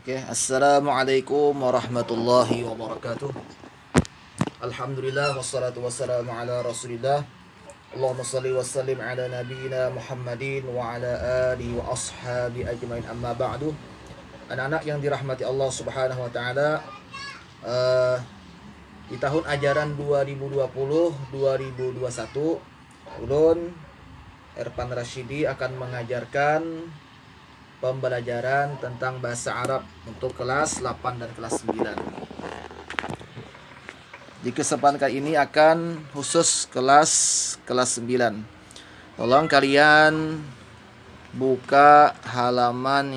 Oke, Assalamualaikum warahmatullahi wabarakatuh. Alhamdulillah wassalatu wassalamu ala Rasulillah. Allahumma salli wa sallim ala nabiyyina Muhammadin wa ala alihi wa ashabi ajmain, amma ba'du. Anak-anak yang dirahmati Allah Subhanahu wa taala, di tahun ajaran 2020-2021, Ulun Erpan Rashidi akan mengajarkan pembelajaran tentang bahasa Arab untuk kelas 8 dan kelas 9. Di kesempatan kali ini akan khusus kelas 9. Tolong kalian buka halaman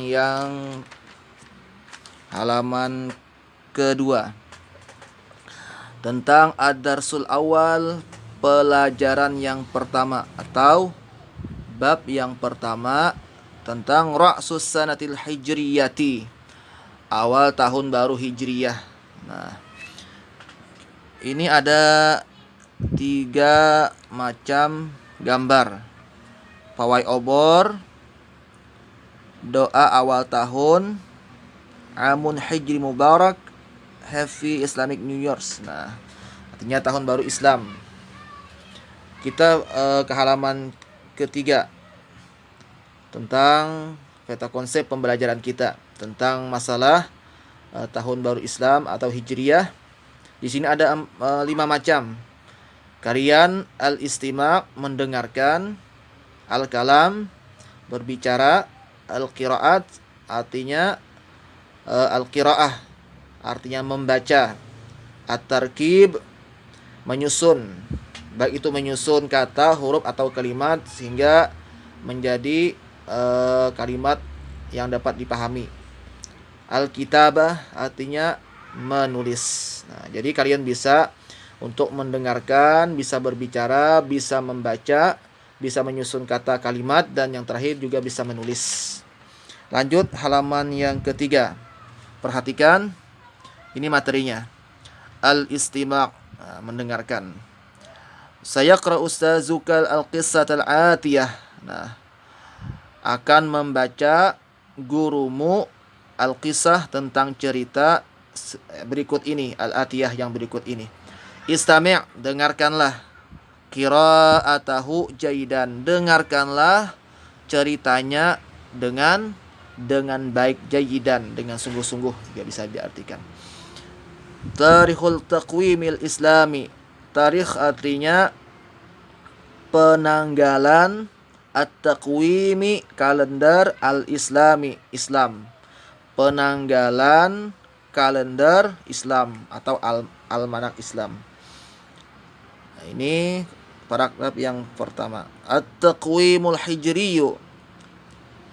kedua tentang ad-darsul awal, pelajaran yang pertama atau bab yang pertama tentang Ra'sus Sanatil Hijriyati, awal tahun baru Hijriyah. Nah, ini ada 3 macam gambar: pawai obor, doa awal tahun, Amun Hijri Mubarak, Happy Islamic New Year's. Nah, artinya tahun baru Islam. Kita ke halaman ketiga tentang peta konsep pembelajaran kita tentang masalah tahun baru Islam atau Hijriyah. Di sini ada 5 macam. Kalian al-istima', mendengarkan, al-kalam, berbicara, al-qiraat, artinya al-qiraah, artinya membaca, at-tarkib, menyusun, baik itu menyusun kata, huruf atau kalimat sehingga menjadi kalimat yang dapat dipahami. Al-kitabah artinya menulis. Nah, jadi kalian bisa untuk mendengarkan, bisa berbicara, bisa membaca, bisa menyusun kata kalimat, dan yang terakhir juga bisa menulis. Lanjut halaman yang ketiga. Perhatikan, ini materinya. Al-istima', mendengarkan. Sayaqra ustazuka al-qissat al-atiyah. Nah, akan membaca gurumu al-qisah, tentang cerita berikut ini, al-atiyah yang berikut ini. Istami', dengarkanlah. Qira'atahu jaidan, dengarkanlah ceritanya dengan baik, jaidan, dengan sungguh-sungguh juga bisa diartikan. Tarikhul taqwimil islami, tarikh artinya penanggalan, at-taqwimi kalender, al-islami Islam, penanggalan kalender Islam atau almanak Islam. Nah, ini paragraf yang pertama. At-taqwimul hijriyu,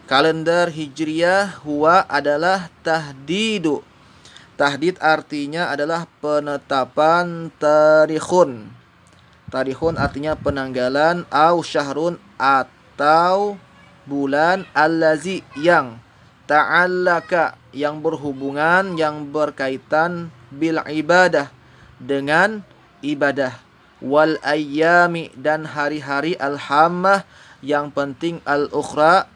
kalender hijriyah, huwa adalah tahdidu. Tahdid artinya adalah penetapan, tarikhun. Tarikhun artinya penanggalan, au syahrun atau bulan, allazi yang, ta'allaka yang berhubungan, yang berkaitan, bil ibadah dengan ibadah, wal ayyami dan hari-hari, al-hammah yang penting, al-ukhra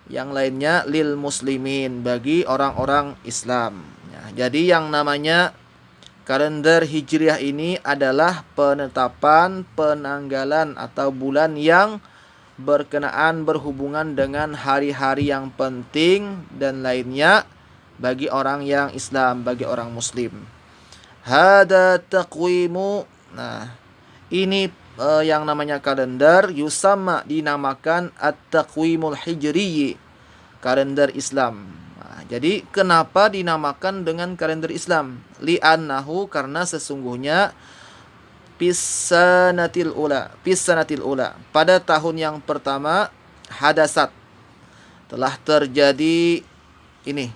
yang lainnya, lil muslimin bagi orang-orang Islam. Ya, jadi yang namanya kalender hijriah ini adalah penetapan, penanggalan atau bulan yang berkenaan, berhubungan dengan hari-hari yang penting dan lainnya bagi orang yang Islam, bagi orang Muslim. Hada taqwimu. Nah, ini yang namanya kalender, yusamma, dinamakan at-taqwimul hijri, kalender Islam. Nah, jadi kenapa dinamakan dengan kalender Islam? Li'annahu, karena sesungguhnya Pisanatil ula, pada tahun yang pertama, hadasat, telah terjadi ini,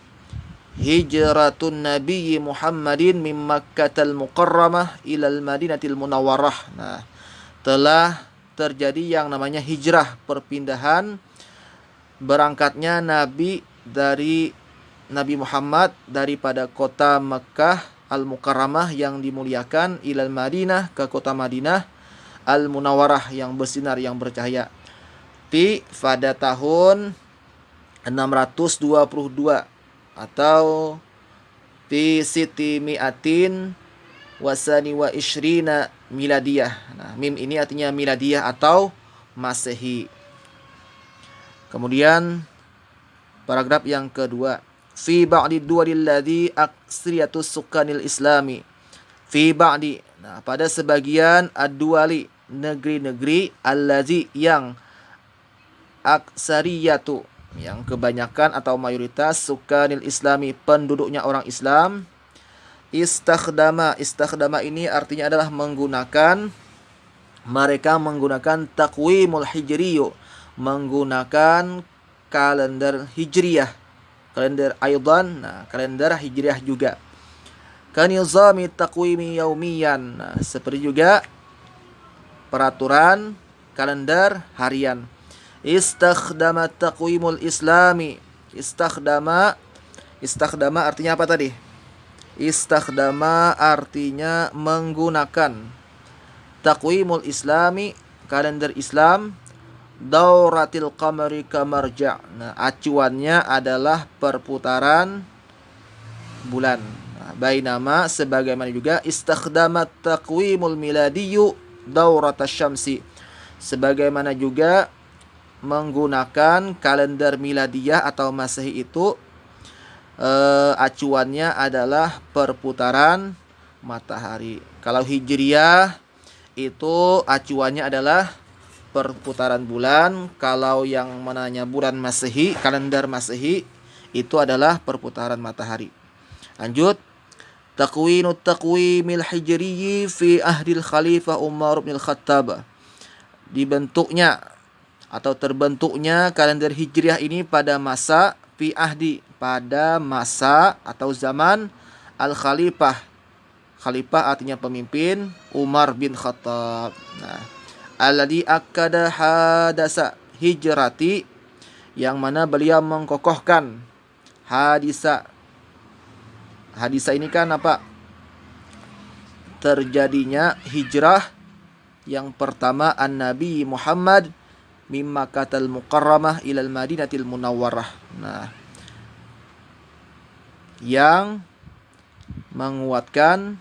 hijratun Nabi Muhammadin min Makkatal Mukarramah ilal Madinatil Munawwarah. Nah, telah terjadi yang namanya hijrah, perpindahan, berangkatnya Nabi Muhammad daripada kota Mekkah Al-Mukarramah yang dimuliakan, ilal Madinah, ke kota Madinah, Al-Munawwarah yang bersinar, yang bercahaya. Pada tahun 622 atau fi siti mi'atin wasani wa ishrina miladiyah. Nah, mim ini artinya miladiyah atau Masehi. Kemudian paragraf yang kedua, fi ba'di duwalil ladzi aksriyatus sukanil islami. Fi ba'di, nah pada sebagian ad-duwali, negeri-negeri, allazi yang aksariyatu, yang kebanyakan atau mayoritas, sukanil islami, penduduknya orang Islam. Istakhdama ini artinya adalah mereka menggunakan taqwimul hijriyu, menggunakan kalender hijriyah, kalender aidan, nah kalender hijriyah juga. Kanizami taqwimi yaumiyan, nah seperti juga peraturan kalender harian. Istakhdama taqwimul islami, istakhdama artinya apa tadi? Istakhdama artinya menggunakan. Taqwimul islami, kalender Islam. Dauratil qamari kamarja', nah acuannya adalah perputaran bulan. Nah, bainama sebagaimana juga istakhdama taqwimul miladiyu dauratasy syamsi, sebagaimana juga menggunakan kalender miladiyah atau Masehi itu acuannya adalah perputaran matahari. Kalau hijriyah itu acuannya adalah perputaran bulan. Kalau yang mananya bulan Masehi, kalender Masehi, itu adalah perputaran matahari. Lanjut, taqwinut taqwimil hijriyyi fi ahdil khalifah Umar bin Khattab. Dibentuknya atau terbentuknya kalender hijriah ini pada masa fi ahdi, pada masa atau zaman al-khalifah. Khalifah artinya pemimpin, Umar bin Khattab. Nah, alladzi akkada hadasa hijrati, yang mana beliau mengkokohkan hadisa. Hadisa ini kan apa? Terjadinya hijrah yang pertama an-Nabi Muhammad min Makkatal Mukarramah ilal Madinatil Munawwarah. Nah, yang menguatkan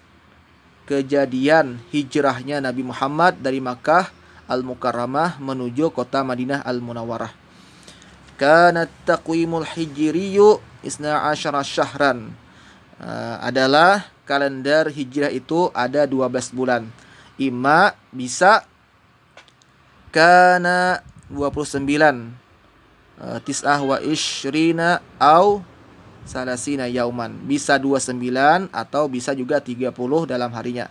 kejadian hijrahnya Nabi Muhammad dari Makkah Al-Mukarramah menuju kota Madinah Al-Munawwarah. Kana taqwimul hijriyyu 12 syahran. Adalah kalender hijrah itu ada 12 bulan. Ima bisa kana 29 tis'ah wa ishrina au salasina yauman, bisa 29 atau bisa juga 30 dalam harinya.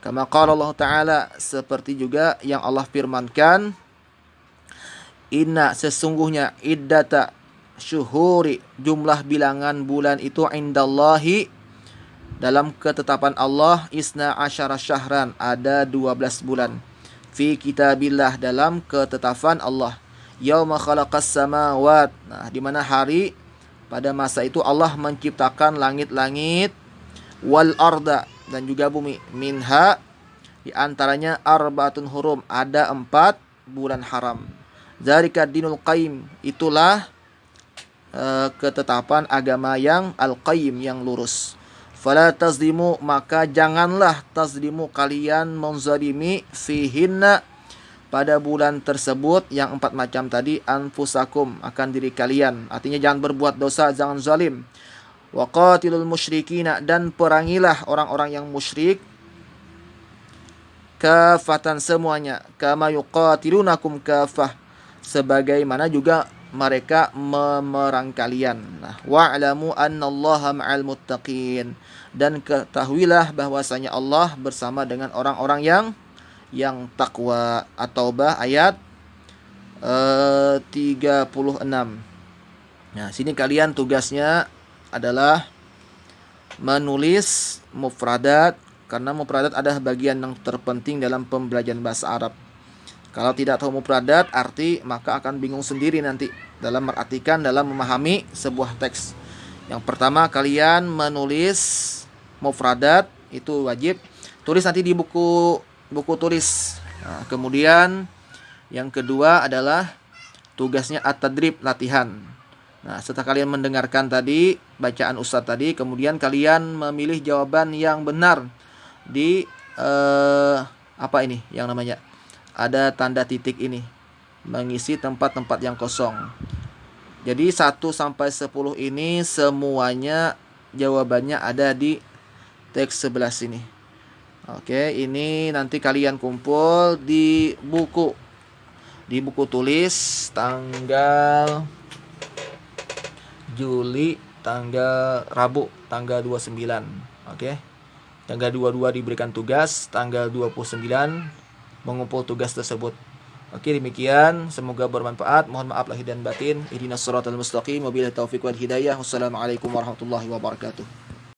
Kama qala Allah Ta'ala, seperti juga yang Allah firmankan, inna sesungguhnya iddata syuhuri, jumlah bilangan bulan itu indallahi, dalam ketetapan Allah, isna asyara syahran, ada 12 bulan. Fi kitabillah, dalam ketetapan Allah. Yauma khalaqas samawat, nah di mana hari pada masa itu Allah menciptakan langit-langit, wal arda, dan juga bumi, minha, di antaranya arbaatun hurum, ada 4 bulan haram. Zalika dinul qayyim, itulah ketetapan agama yang al-qayyim, yang lurus. Fala tazlimu, maka janganlah tazlimu, kalian menzalimi, fihinna, pada bulan tersebut yang 4 macam tadi, anfusakum, akan diri kalian. Artinya jangan berbuat dosa, jangan zalim. Wa qatilul musyrikina, dan perangilah orang-orang yang musyrik, kafatan, semuanya, kama yuqatilunakum kafah, sebagaimana juga mereka memerang kalian. Nah, wa'lamu annallaha ma'al muttaqin, dan ketahuilah bahwasanya Allah bersama dengan orang-orang yang takwa. At-Taubah ayat 36. Nah, sini kalian tugasnya adalah menulis mufradat, karena mufradat adalah bagian yang terpenting dalam pembelajaran bahasa Arab. Kalau tidak tahu mufradat arti, maka akan bingung sendiri nanti dalam merartikan, dalam memahami sebuah teks. Yang pertama, kalian menulis mufradat, itu wajib. Tulis nanti di buku tulis. Nah, kemudian yang kedua adalah tugasnya at-tadrib, latihan. Nah, setelah kalian mendengarkan tadi bacaan Ustadz tadi, kemudian kalian memilih jawaban yang benar di apa ini yang namanya? Ada tanda titik ini. Mengisi tempat-tempat yang kosong. Jadi 1 sampai 10 ini semuanya jawabannya ada di teks sebelah sini. Oke, ini nanti kalian kumpul di buku. Di buku tulis tanggal Juli, tanggal Rabu, tanggal 29. Oke. Tanggal 22 diberikan tugas, tanggal 29 mengumpul tugas tersebut. Oke, demikian. Semoga bermanfaat. Mohon maaf lahir dan batin. Ihdinas siratal mustaqim. Wabillahi taufiq wal hidayah. Wassalamualaikum warahmatullahi wabarakatuh.